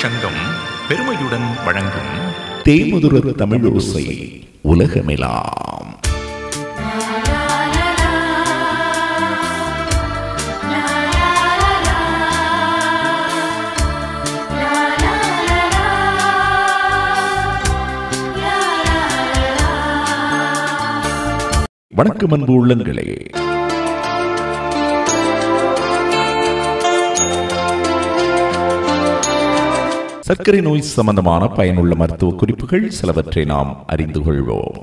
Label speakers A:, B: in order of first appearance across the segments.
A: சங்கம் பெருமையுடன் வழங்கும்
B: தேமதுர தமிழோசை உலகமெல்லாம். வணக்கம் அன்பு உள்ளங்களே. சர்க்கரை நோய் சம்பந்தமான பயனுள்ள மருத்துவ குறிப்புகள் சிலவற்றை நாம் அறிந்து கொள்வோம்.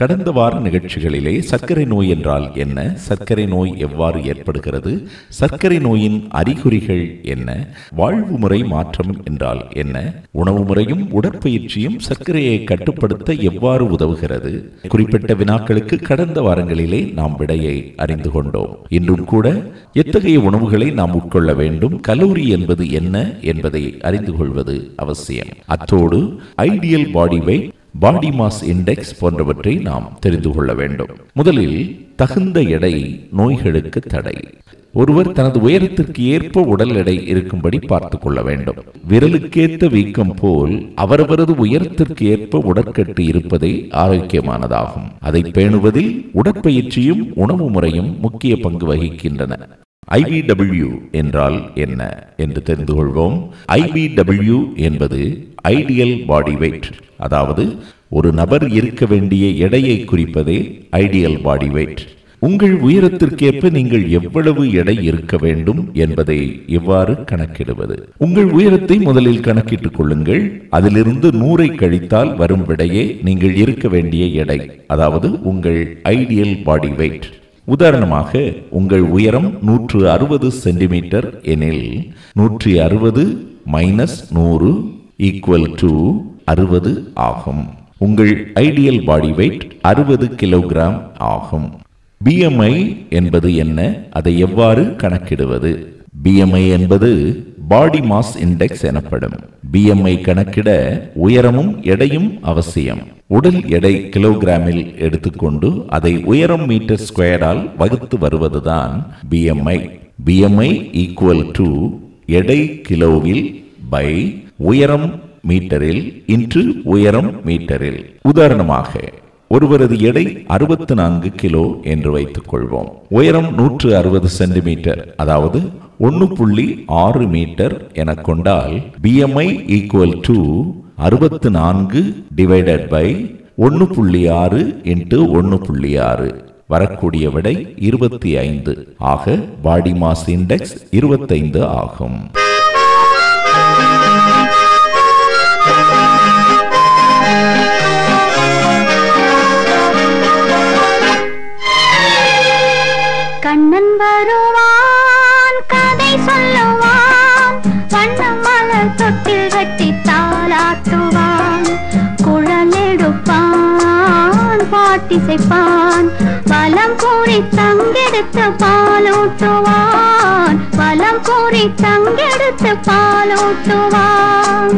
B: கடந்த வார நிகழ்ச்சிகளிலே சர்க்கரை நோய் என்றால் என்ன, சர்க்கரை நோய் எவ்வாறு ஏற்படுகிறது, சர்க்கரை நோயின் அறிகுறிகள் என்ன, வாழ்வு முறை மாற்றம் என்றால் என்ன, உணவு முறையும் உடற்பயிற்சியும் சர்க்கரையை கட்டுப்படுத்த எவ்வாறு உதவுகிறது, குறிப்பிட்ட வினாக்களுக்கு கடந்த வாரங்களிலே நாம் விடையை அறிந்து கொண்டோம். இன்றும் கூட எத்தகைய உணவுகளை நாம் உட்கொள்ள வேண்டும், கலோரி என்பது என்ன என்பதை அறிந்து கொள்வது அவசியம். அத்தோடு ideal body weight, body mass index போன்றவற்றை நாம் தெரிந்து கொள்ள வேண்டும். முதலில் தகுந்த எடை நோய்களுக்கு தடை. ஒருவர் தனது உயரத்திற்கு ஏற்ப உடல் எடை இருக்கும்படி பார்த்துக் கொள்ள வேண்டும். விரலுக்கேற்ற வீக்கம் போல் அவரவரது உயரத்திற்கு ஏற்ப உடற்கட்டு இருப்பதே ஆரோக்கியமானதாகும். அதை பேணுவதில் உடற்பயிற்சியும் உணவு முறையும் முக்கிய பங்கு வகிக்கின்றன. IBW என்றால் என்ன என்று தெரிந்து கொள்வோம். IBW என்பது ஐடியல் பாடி வெயிட், அதாவது ஒரு நபர் இருக்க வேண்டிய எடையை குறிப்பதே ஐடியல் பாடி வெயிட். உங்கள் உயரத்திற்கேற்ப நீங்கள் எவ்வளவு எடை இருக்க வேண்டும் என்பதை எவ்வாறு கணக்கிடுவது? உங்கள் உயரத்தை முதலில் கணக்கிட்டுக் கொள்ளுங்கள். அதிலிருந்து 100 கழித்தால் வரும் விடையே நீங்கள் இருக்க வேண்டிய எடை, அதாவது உங்கள் ஐடியல் பாடி வெயிட். உதாரணமாக உங்கள் உயரம் 160 சென்டிமீட்டர் எனில் 160 மைனஸ் 100 ஈக்குவல் டு 60 ஆகும். உங்கள் ஐடியல் பாடி வெயிட் 60 கிலோகிராம் ஆகும். BMI என்பது என்ன, அதை எவ்வாறு கணக்கிடுவது? BMI என்பது பாடி மாஸ் இண்டெக்ஸ் எனப்படும். BMI கணக்கிட உயரமும் எடையும் அவசியம். உடல் எடை கிலோகிராமில் எடுத்துக்கொண்டு அதை உயரம் மீட்டர் ஸ்கொயரால் வகுத்து வருவதுதான் BMI. BMI ஈக்குவல் டு எடை கிலோவில் பை உயரம் மீட்டரில் இன்று உயரம் மீட்டரில். உதாரணமாக ஒருவரது எடை 64 கிலோ என்று வைத்துக் கொள்வோம். உயரம் 160 சென்டிமீட்டர், அதாவது 1.6 மீட்டர் என கொண்டால் BMI equal to 64 divided by 1.6 into 1.6, வரக்கூடிய விடை 25. ஆக பாடி மாஸ் இண்டெக்ஸ் 25 ஆகும்.
C: கண்ணன் வருவான், கதை சொல்லுவான், வண்ணம் மலர் தொட்டில் கட்டி தாலாட்டுவான், குழல் எடுப்பான், பாட்டிசைப்பான், வலம் கூறி தங்கெடுத்து பாலூட்டுவான், வலம் கூறி தங்கெடுத்து பாலூட்டுவான்.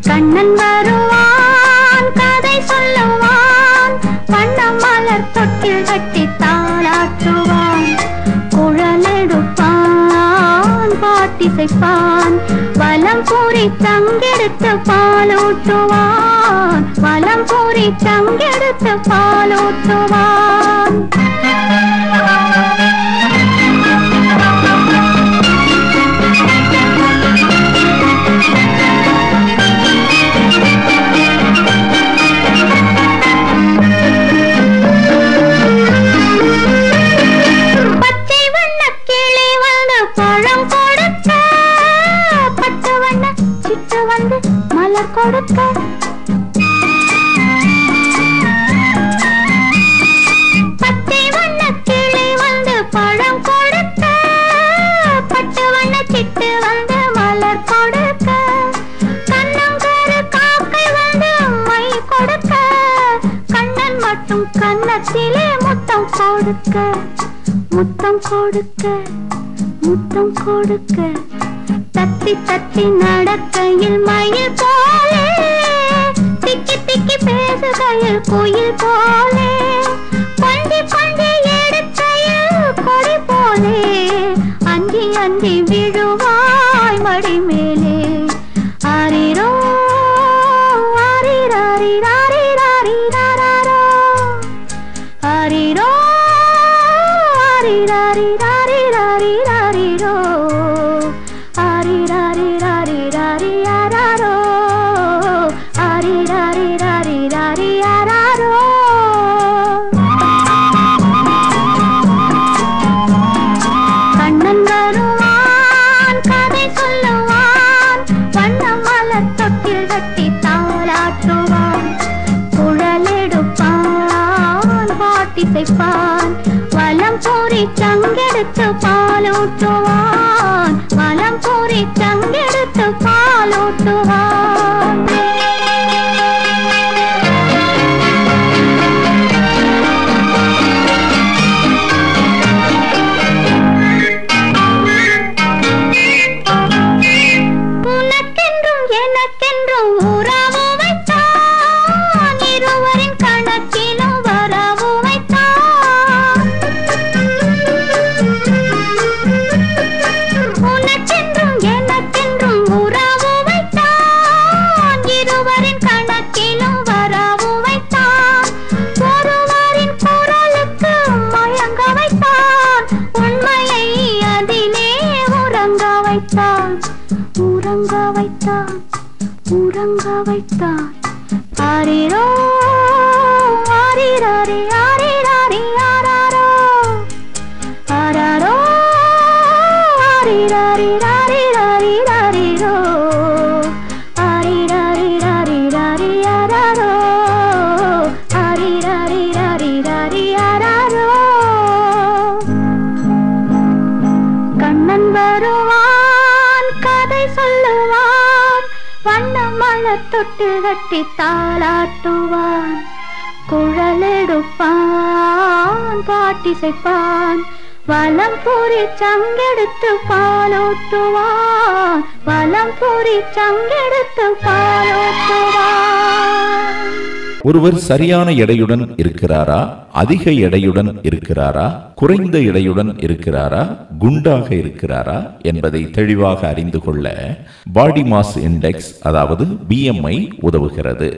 C: கண்ணன் வருவான், கதை சொல்லுவான், வண்ணம் மலர் தொட்டில் கட்டி தாலாட்டுவான், குழல் எடுப்பான், பாட்டிசைப்பான், வலம் கூறி தங்கெடுத்து பாலூட்டுவான், வலம் கூறி தங்கெடுத்து பாலூட்டுவான். கொடுக்க பச்சை வண்ண கிளி வந்து பழம் கொடுக்க, பட்டு வண்ண சிட்டு வந்து மலர் கொடுக்க, கண்ணங்கரு காக்கை வந்து மை கொடுக்க, கண்ணன் மட்டும் கன்னத்திலே முத்தம் கொடுக்க, முத்தம் கொடுக்க, முத்தம் கொடுக்க, தத்தி தத்தி நடக்கையில் மயில் போலே திக்கி திக்கி பேசுகையில் குயில் போலே கொஞ்சி கொஞ்சி எடுக்கையில் கொடி போலே அஞ்சி அஞ்சி விழுவாய் மடி மேலே ஆரிரோ ஆரிராரிராரிராரிராரோ ஆரிரோ ஆரிராரிராரிராரிராரிரோ ஆரிராரிராரிராரிராரோ ஆரிராரிராரிராரிராரோ கண்ணன் வருவான் கதை சொல்லுவான் வண்ண மலர் தொட்டில் கட்டி தாலாட்டுவான் குழலெடுப்பான் பாட்டிசைப்பான் வலம் பூரி சங்கெடுத்து பாலூட்டுவான் வலம் பூரி சங்கெடுத்து பாலூட்டுவான் உனக்கென்றும் எனக்கென்றும் உறவு வைத்தான் இருவரின் கணக்கிலும் வரவு வைத்தான் உனக்கென்றும் எனக்கென்றும் உறவு வைத்தான் இருவரின் கணக்கிலும் வரவு வைத்தான் ஒருவரின் குரலுக்கு மயங்க வைத்தான் உண்மையை அதிலே உறங்க வைத்தான் உறங்க வைத்தான் உறங்க வைத்தான் ஆரிரோ ஆரிராரி ஆரிராரி ஆராரோ ஆராரோ ஆரிராரி ராரிராரிராரிரோ ஆரிராரி ராரிராரி ஆராரோ ஆரிராரி ராரிராரி ஆராரோ கண்ணன் வருவான் கதை சொல்லுவான் வண்ண மலர் தொட்டு கட்டி தாலாட்டுவான் குழலெடுப்பான் பாட்டிசைப்பான் வலம் பூரி சங்கெடுத்து பாலூட்டுவான் வலம் பூரி சங்கெடுத்து பாலூட்டுவான்
B: ஒருவர் சரியான எடையுடன் இருக்கிறாரா, அதிக எடையுடன் இருக்கிறாரா, குறைந்த எடையுடன் இருக்கிறாரா, குண்டாக இருக்கிறாரா என்பதை தெளிவாக அறிந்து கொள்ள பாடி மாஸ் இண்டெக்ஸ் அதாவது BMI உதவுகிறது.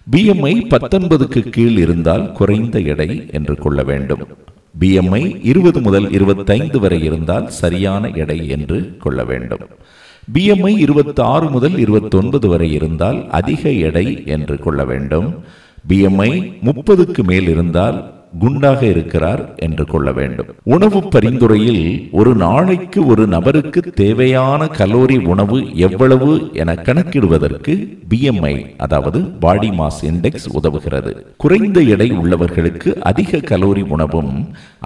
B: BMI 19க்கு கீழ் இருந்தால் குறைந்த எடை என்று கொள்ள வேண்டும். BMI 20 முதல் 25 வரை இருந்தால் சரியான எடை என்று கொள்ள வேண்டும். BMI 26 முதல் 29 வரை இருந்தால் அதிக எடை என்று கொள்ள வேண்டும். BMI 30க்கு மேல் இருந்தால் குண்டாக இருக்கிறார் என்று கொள்ள வேண்டும். உணவு பரிந்துரையில் ஒரு நாளைக்கு ஒரு நபருக்கு தேவையான கலோரி உணவு எவ்வளவு என கணக்கிடுவதற்கு BMI அதாவது பாடி மாஸ் இண்டெக்ஸ் உதவுகிறது. குறைந்த எடை உள்ளவர்களுக்கு அதிக கலோரி உணவும்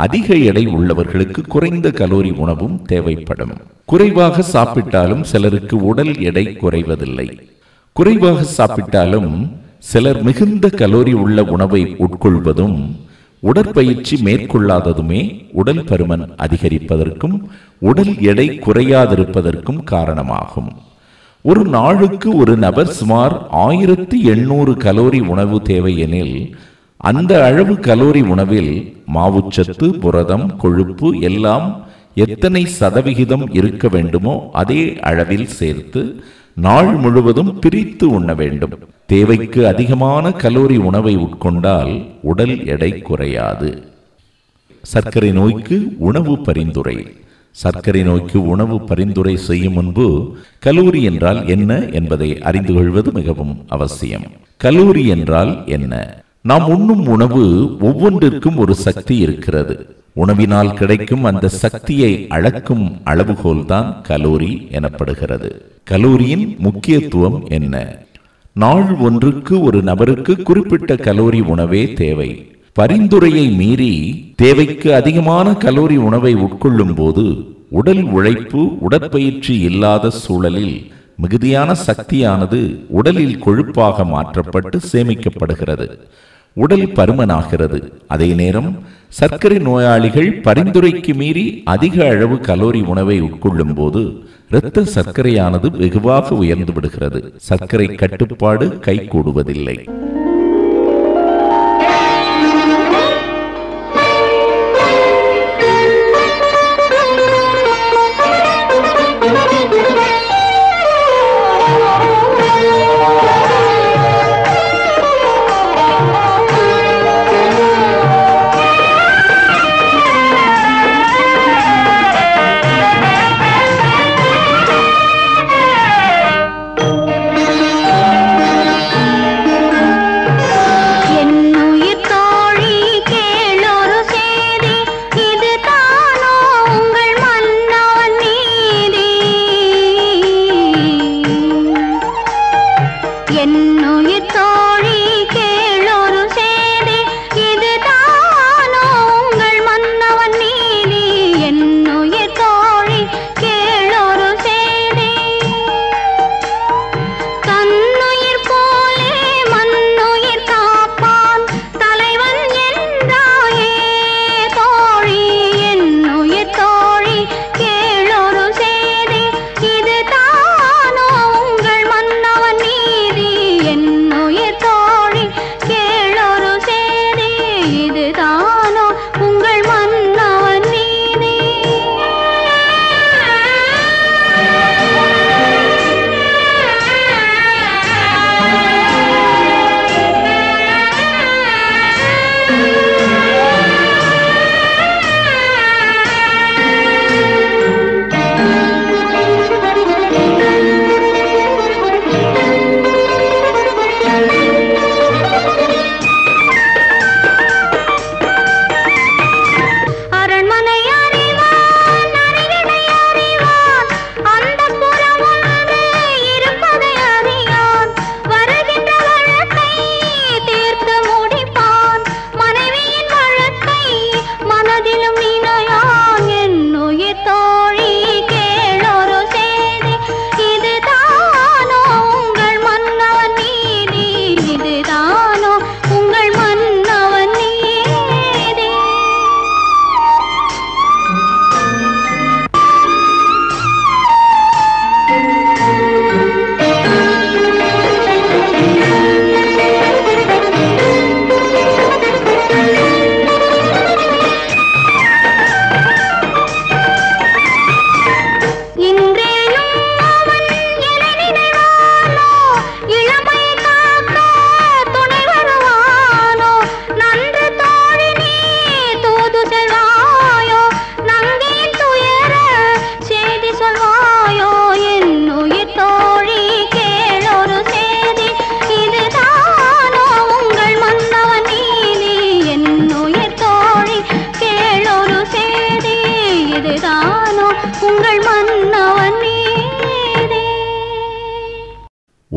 B: அதிக எடை உள்ளவர்களுக்கு குறைந்த கலோரி உணவும் தேவைப்படும். குறைவாக சாப்பிட்டாலும் சிலருக்கு உடல் எடை குறைவதில்லை. குறைவாக சாப்பிட்டாலும் சிலர் மிகுந்த கலோரி உள்ள உணவை உட்கொள்வதும் உடற்பயிற்சி மேற்கொள்ளாததுமே உடல் பருமன் அதிகரிப்பதற்கும் உடல் எடை குறையாதிருப்பதற்கும் காரணமாகும். ஒரு நாளுக்கு ஒரு நபர் சுமார் 1800 கலோரி உணவு தேவை எனில் அந்த அளவு கலோரி உணவில் மாவுச்சத்து, புரதம், கொழுப்பு எல்லாம் எத்தனை சதவிகிதம் இருக்க வேண்டுமோ அதே அளவில் சேர்த்து நாள் முழுவதும் பிரித்து உண்ண வேண்டும். தேவைக்கு அதிகமான கலோரி உணவை உட்கொண்டால் உடல் எடை குறையாது. சர்க்கரை நோய்க்கு உணவு பரிந்துரை. சர்க்கரை நோய்க்கு உணவு பரிந்துரை செய்யும் முன்பு கலோரி என்றால் என்ன என்பதை அறிந்து கொள்வது மிகவும் அவசியம். கலோரி என்றால் என்ன? நாம் உண்ணும் உணவு ஒவ்வொன்றிற்கும் ஒரு சக்தி இருக்கிறது. உணவினால் கிடைக்கும் அந்த சக்தியை அளக்கும் அளவுகோல் தான் கலோரி எனப்படுகிறது. கலோரியின் முக்கியத்துவம் என்ன? நாள் ஒன்றுக்கு ஒரு நபருக்கு குறிப்பிட்ட கலோரி உணவே தேவை. பரிந்துரையை மீறி தேவைக்கு அதிகமான கலோரி உணவை உட்கொள்ளும் போது உடல் உழைப்பு, உடற்பயிற்சி இல்லாத சூழலில் மிகுதியான சக்தியானது உடலில் கொழுப்பாக மாற்றப்பட்டு சேமிக்கப்படுகிறது. உடல் பருமனாகிறது. அதே நேரம் சர்க்கரை நோயாளிகள் பரிந்துரைக்கு மீறி அதிக அளவு கலோரி உணவை உட்கொள்ளும் போது இரத்த சர்க்கரையானது வெகுவாக உயர்ந்து விடுகிறது. சர்க்கரை கட்டுப்பாடு கைகூடுவதில்லை.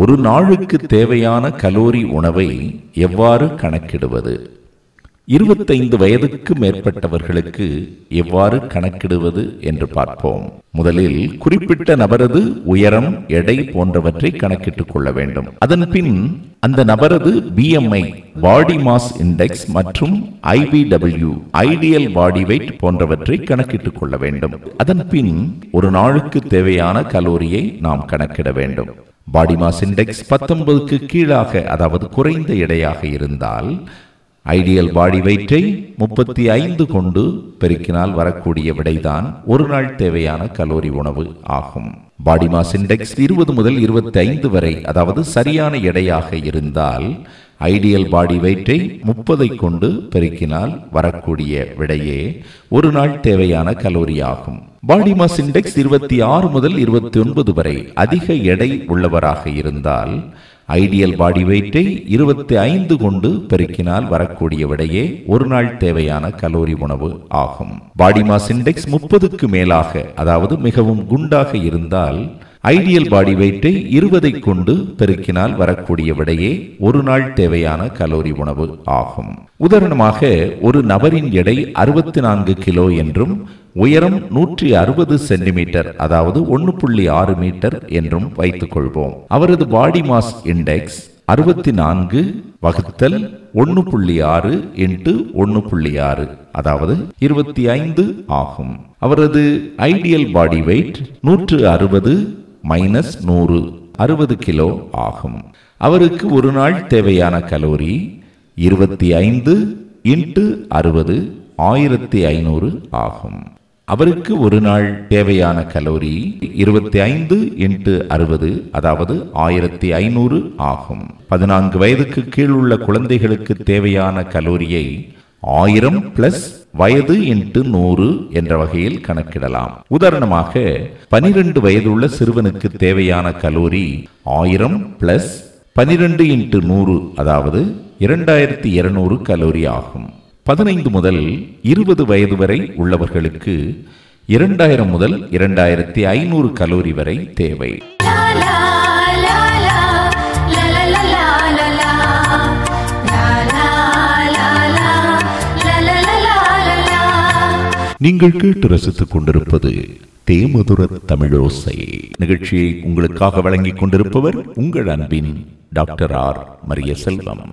B: ஒரு நாளுக்கு தேவையான கலோரி உணவை எவ்வாறு கணக்கிடுவது? 25 வயதுக்கு மேற்பட்டவர்களுக்கு எவ்வாறு கணக்கிடுவது என்று பார்ப்போம். முதலில் குறிப்பிட்ட நபரது உயரம், எடை போன்றவற்றை கணக்கிட்டுக் கொள்ள வேண்டும். அதன் பின் அந்த நபரது BMI பாடி மாஸ் இண்டெக்ஸ் மற்றும் IBW ஐடியல் பாடி வெயிட் போன்றவற்றை கணக்கிட்டுக் கொள்ள வேண்டும். அதன் பின் ஒரு நாளுக்கு தேவையான கலோரியை நாம் கணக்கிட வேண்டும். பாடி மாஸ் இண்டெக்ஸ் 19க்கு கீழாக, அதாவது குறைந்த எடையாக இருந்தால் ஐடியல் பாடி வெயிட்டை 35 கொண்டு பெருக்கினால் வரக்கூடிய விடைதான் ஒரு நாள் தேவையான கலோரி உணவு ஆகும். பாடி மாஸ் இண்டெக்ஸ் 20 முதல் 25 வரை, அதாவது சரியான எடையாக இருந்தால் ஐடியல் பாடி வெயிட்டை 30 கொண்டு பெருக்கினால் வரக்கூடிய விடையே ஒரு நாள் தேவையான கலோரி ஆகும். பாடி மாஸ் இண்டெக்ஸ் 26 முதல் 29 வரை அதிக எடை உள்ளவராக இருந்தால் ஐடியல் பாடி வெயிட்டை 25 கொண்டு பெருக்கினால் வரக்கூடிய விடையே ஒரு நாள் தேவையான கலோரி உணவு ஆகும். பாடி மாஸ் இண்டெக்ஸ் 30க்கு மேலாக, அதாவது மிகவும் குண்டாக இருந்தால் ஐடியல் பாடி வெயிட்டை 20 கொண்டு பெருக்கினால் வரக்கூடிய விடையே ஒரு நாள் தேவையான கலோரி உணவு ஆகும். உதாரணமாக, ஒரு நபரின் எடை 64 கிலோ என்றும் உயரம் 160 சென்டிமீட்டர், அதாவது 1.6 மீட்டர் என்றும் வைத்துக் கொள்வோம். அவரது பாடி மாஸ் இண்டெக்ஸ் 64 வகுத்தல் 1.6 இன்டு 1.6, அதாவது 25 ஆகும். அவரது ideal body weight 160 minus 100, 60 kilo ஆகும். அவருக்கு ஒரு நாள் தேவையான கலோரி 25 இன்டு 60, 1500 ஆகும். அவருக்கு ஒரு நாள் தேவையான கலோரி 25 இன்டு 60, அதாவது 1500 ஆகும். 14 வயதுக்கு கீழ் உள்ள குழந்தைகளுக்கு தேவையான கலோரியை 1000 பிளஸ் வயது இன்டு 100 என்ற வகையில் கணக்கிடலாம். உதாரணமாக, 12 வயதுள்ள சிறுவனுக்கு தேவையான கலோரி 1000 பிளஸ் 12 இன்டு 100, அதாவது 2200 கலோரி ஆகும். 15 முதல் 20 வயது வரை உள்ளவர்களுக்கு 2000 முதல் 2500 கலோரி வரை தேவை. நீங்கள் கேட்டு ரசித்துக் கொண்டிருப்பது தேமதுர தமிழோசை நிகழ்ச்சியை உங்களுக்காக வழங்கிக் கொண்டிருப்பவர் உங்கள் அன்பின் டாக்டர் ஆர் மரியசெல்வம்.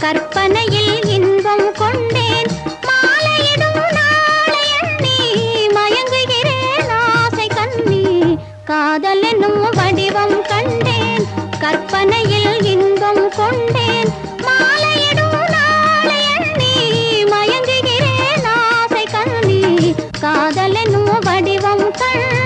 C: கற்பனையில் இன்பம் கொண்டேன், மாலையிடும் நாளை எண்ணி மயங்குகிறேன் ஆசை கண்ணி. காதல் என்னும் வடிவம் கண்டேன், கற்பனையில் இன்பம் கொண்டேன், மாலையிடும் நாளை எண்ணி மயங்குகிறேன் ஆசை கண்ணி. காதல் என்னும் வடிவம் கண்டேன்.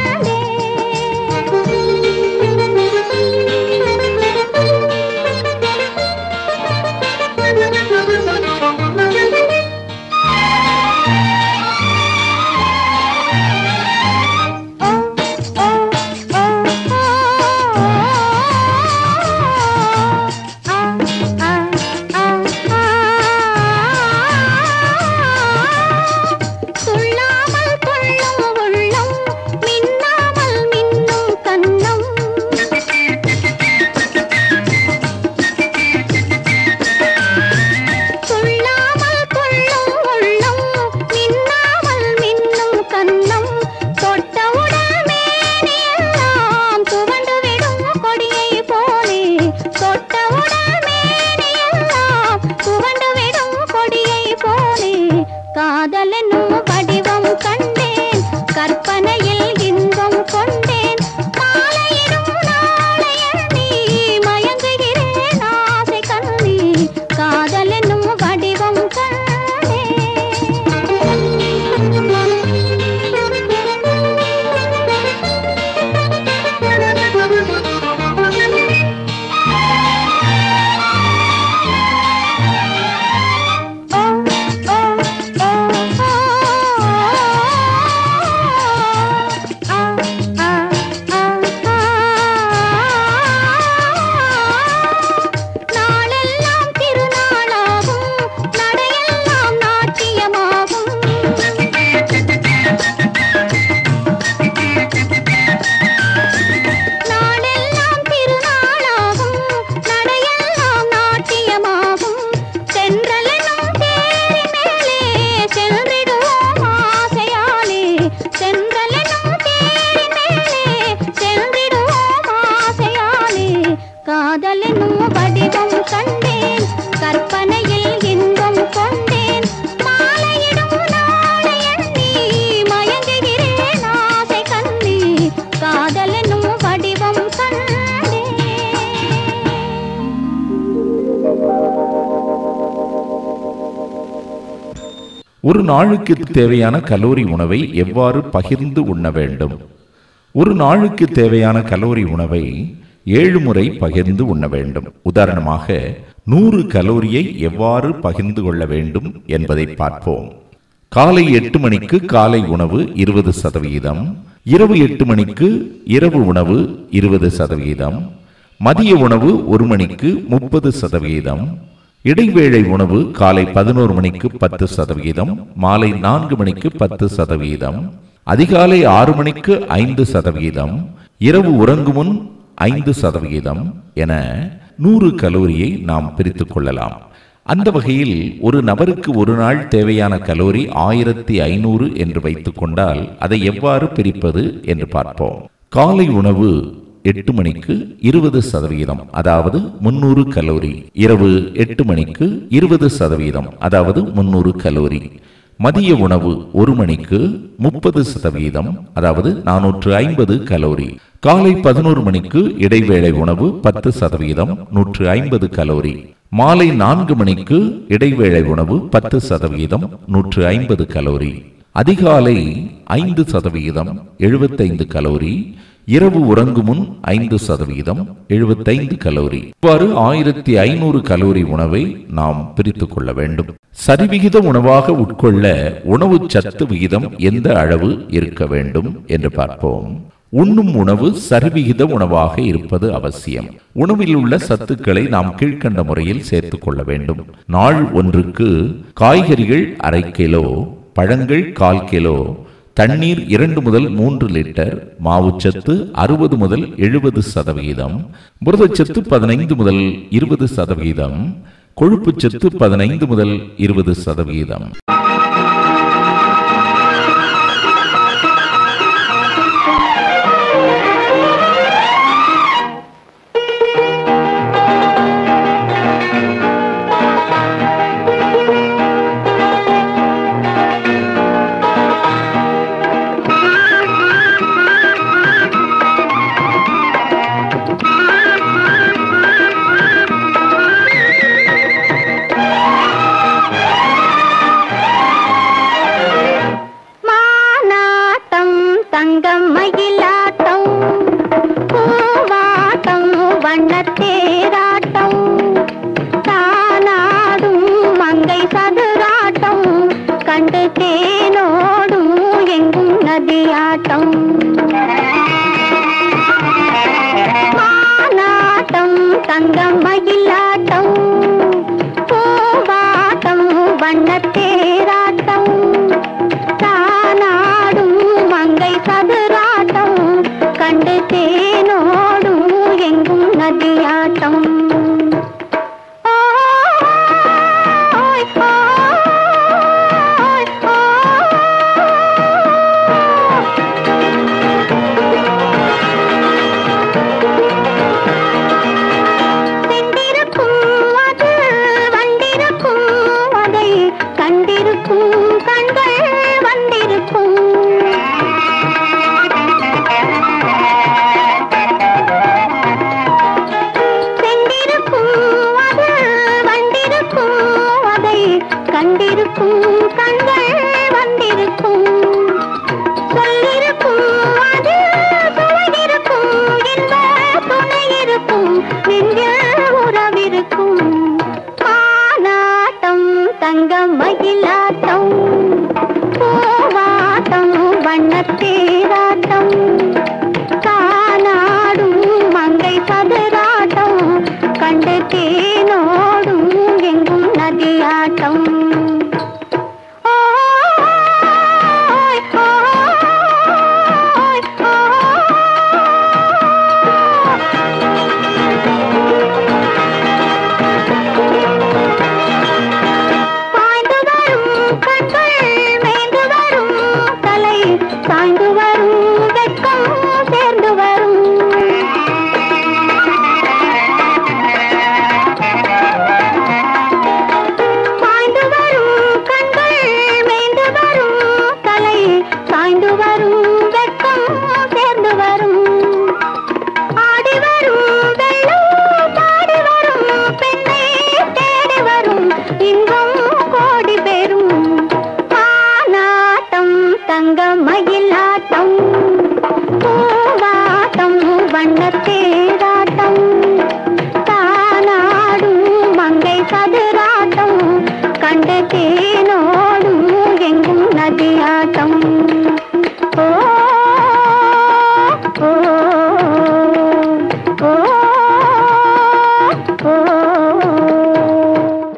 B: ஒரு நாளுக்கு தேவையான கலோரி உணவை எவ்வாறு பகிர்ந்து உண்ண வேண்டும்? ஒரு நாளுக்கு தேவையான கலோரி உணவை 7 முறை பகிர்ந்து உண்ண வேண்டும். உதாரணமாக 100 கலோரியை எவ்வாறு பகிர்ந்து கொள்ள வேண்டும் என்பதை பார்ப்போம். காலை 8 மணிக்கு காலை உணவு 20%, இரவு 8 மணிக்கு இரவு உணவு 20%, மதிய உணவு 1 மணிக்கு 30%, இடைவேளை உணவு காலை 11 மணிக்கு 10%, மாலை 4 மணிக்கு 10%, அதிகாலை 6 மணிக்கு 5%, இரவு உறங்கும் முன் 5% என 100 கலோரியை நாம் பிரித்துக் கொள்ளலாம். அந்த வகையில் ஒரு நபருக்கு ஒரு நாள் தேவையான கலோரி 1500 என்று வைத்துக் கொண்டால் அதை எவ்வாறு பிரிப்பது என்று பார்ப்போம். காலை உணவு 8 மணிக்கு 20%, அதாவது 300 கலோரி. இரவு 8 மணிக்கு 20%, அதாவது 300 கலோரி. மதிய உணவு 1 மணிக்கு 30%, அதாவது 450 கலோரி. காலை 11 மணிக்கு இடைவேளை உணவு 10%, 150 கலோரி. மாலை 4 மணிக்கு இடைவேளை உணவு 10%, 150 கலோரி. அதிகாலை 5% 75 கலோரி. இரவு உறங்கும் முன் 5% 75 கலோரி. இவ்வாறு 1500 கலோரி உணவை நாம் பிரித்துக் கொள்ள வேண்டும். சரிவிகித உணவாக உட்கொள்ள உணவு சத்து விகிதம் எந்த அளவு இருக்க வேண்டும் என்று பார்ப்போம். உண்ணும் உணவு சரிவிகித உணவாக இருப்பது அவசியம். உணவில் உள்ள சத்துக்களை நாம் கீழ்க்கண்ட முறையில் சேர்த்துக் கொள்ள வேண்டும். நாள் ஒன்றுக்கு காய்கறிகள் 1/2 கிலோ, பழங்கள் 1/4 கிலோ, தண்ணீர் 2 முதல் 3 லிட்டர், மாவுச்சத்து 60 முதல் 70%, புரதச்சத்து 15 முதல் 20%, கொழுப்புச்சத்து 15 முதல் 20%.
C: செந்தி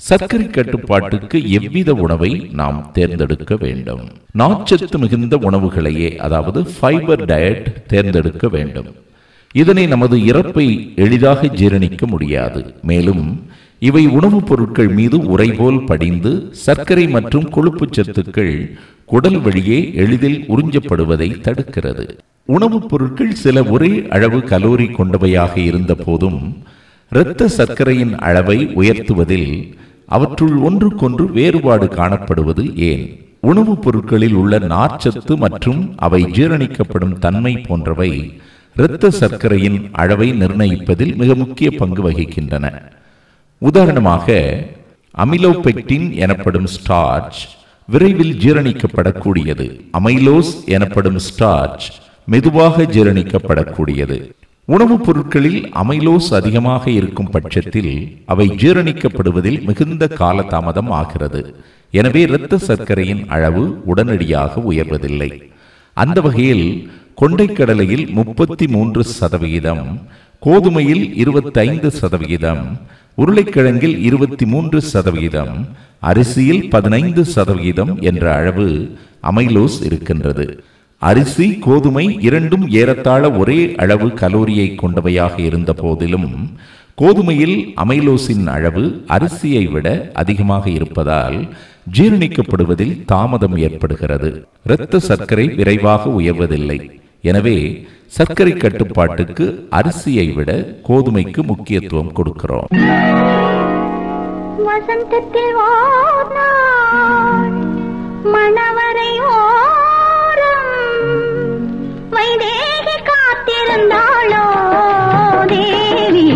B: சர்க்கரை கட்டுப்பாட்டுக்கு எவ்வித உணவை நாம் தேர்ந்தெடுக்க வேண்டும்? நார்ச்சத்து மிகுந்த உணவுகளையே, அதாவது ஃபைபர் டயட் தேர்ந்தெடுக்க வேண்டும். இதனை நமது இறப்பை எளிதாக ஜீரணிக்க முடியாது. மேலும் இவை உணவுப் பொருட்கள் மீது உறைபோல் படிந்து சர்க்கரை மற்றும் கொழுப்பு சத்துக்கள் குடல் வழியே எளிதில் உறிஞ்சப்படுவதை தடுக்கிறது. உணவுப் பொருட்கள் சில ஒரே அளவு கலோரி கொண்டவையாக இருந்த போதும் இரத்த சர்க்கரையின் அளவை உயர்த்துவதில் அவற்றுள் ஒன்றுக்கொன்று வேறுபாடு காணப்படுவது ஏன்? உணவுப் பொருட்களில் உள்ள நார்ச்சத்து மற்றும் அவை ஜீரணிக்கப்படும் தன்மை போன்றவை இரத்த சர்க்கரையின் அளவை நிர்ணயிப்பதில் மிக முக்கிய பங்கு வகிக்கின்றன. உதாரணமாக, அமிலோபெக்டின் எனப்படும் ஸ்டார்ச் விரைவில் ஜீரணிக்கப்படக்கூடியது. அமைலோஸ் எனப்படும் ஸ்டார்ச் மெதுவாக ஜீரணிக்கப்படக்கூடியது. உணவுப் பொருட்களில் அமைலோஸ் அதிகமாக இருக்கும் பட்சத்தில் அவை ஜீரணிக்கப்படுவதில் மிகுந்த காலதாமதம் ஆகிறது. எனவே இரத்த சர்க்கரையின் அளவு உடனடியாக உயர்வதில்லை. அந்த வகையில் கொண்டைக்கடலையில் 33%, கோதுமையில் 25%, உருளைக்கிழங்கில் 23%, அரிசியில் 15% என்ற அளவு அமைலோஸ் இருக்கின்றது. அரிசி, கோதுமை இரண்டும் ஏறத்தாழ ஒரே அளவு கலோரியை கொண்டவையாக இருந்த போதிலும் கோதுமையில் அமைலோஸின் அளவு அரிசியை விட அதிகமாக இருப்பதால் ஜீரணிக்கப்படுவதில் தாமதம் ஏற்படுகிறது. இரத்த சர்க்கரை விரைவாக உயர்வதில்லை. எனவே சர்க்கரை கட்டுப்பாட்டுக்கு அரிசியை விட கோதுமைக்கு முக்கியத்துவம் கொடுக்கிறோம்.
C: வசந்தத்தில் ஓர் நாள் மணவரை ஓரம் வைதேகி காத்திருந்தாளோ, தேவி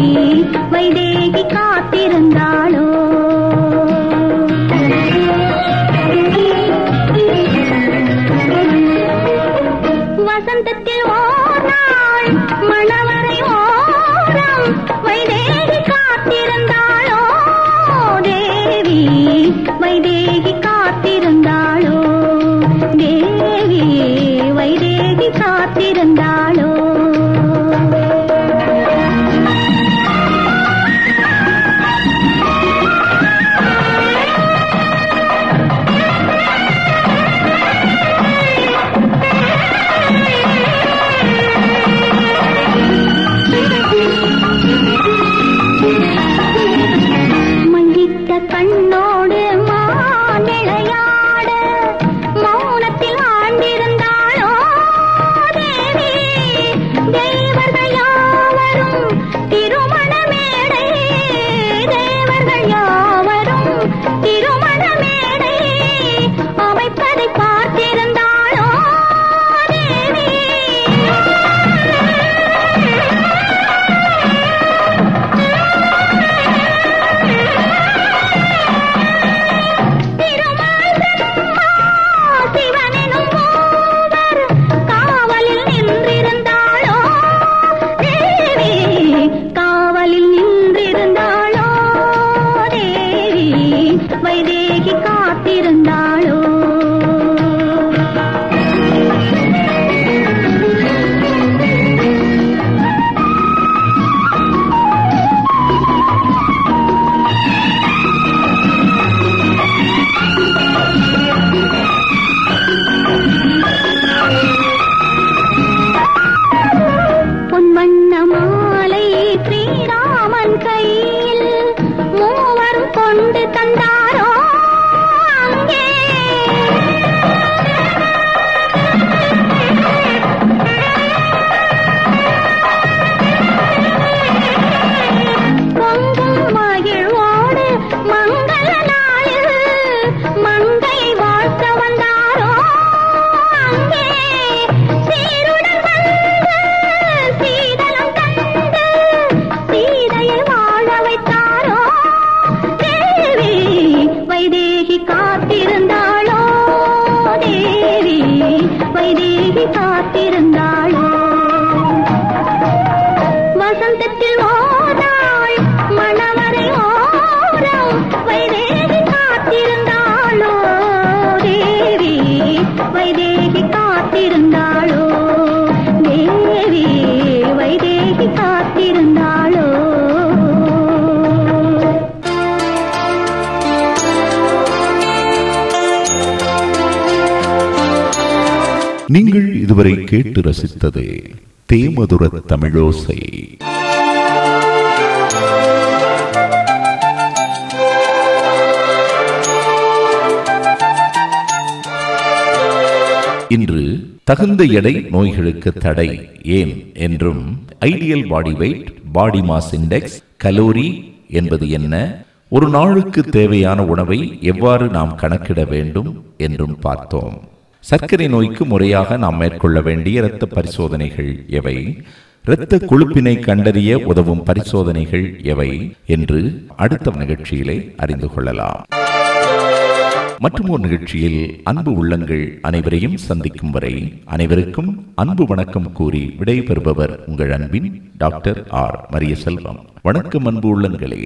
C: வைதேகி காத்திருந்தாளோ. வசந்தத்தில் ஓர் நாள் மணவரை ஓரம் வைதேகி காத்திருந்தாளோ, தேவி வைதேகி காத்திருந்தாளோ. தேவி
B: நீங்கள் இதுவரை கேட்டு ரசித்தது தேமதுர தமிழோசை. இன்று தகுந்த எடை நோய்களுக்கு தடை ஏன் என்றும், ideal body weight, body mass index, calorie என்பது என்ன, ஒரு நாளுக்கு தேவையான உணவை எவ்வாறு நாம் கணக்கிட வேண்டும் என்றும் பார்த்தோம். சர்க்கரை நோய்க்கு முறையாக நாம் மேற்கொள்ள வேண்டிய இரத்த பரிசோதனைகள் எவை, இரத்த கொழுப்பினை கண்டறிய உதவும் பரிசோதனைகள் எவை என்று அடுத்த நிகழ்ச்சியிலே அறிந்து கொள்ளலாம். மற்றும் ஒரு நிகழ்ச்சியில் அன்பு உள்ளங்கள் அனைவரையும் சந்திக்கும் வரை அனைவருக்கும் அன்பு வணக்கம் கூறி விடைபெறுபவர் உங்கள் அன்பின் டாக்டர் ஆர் மரிய செல்வம். வணக்கம் அன்பு உள்ளங்களே.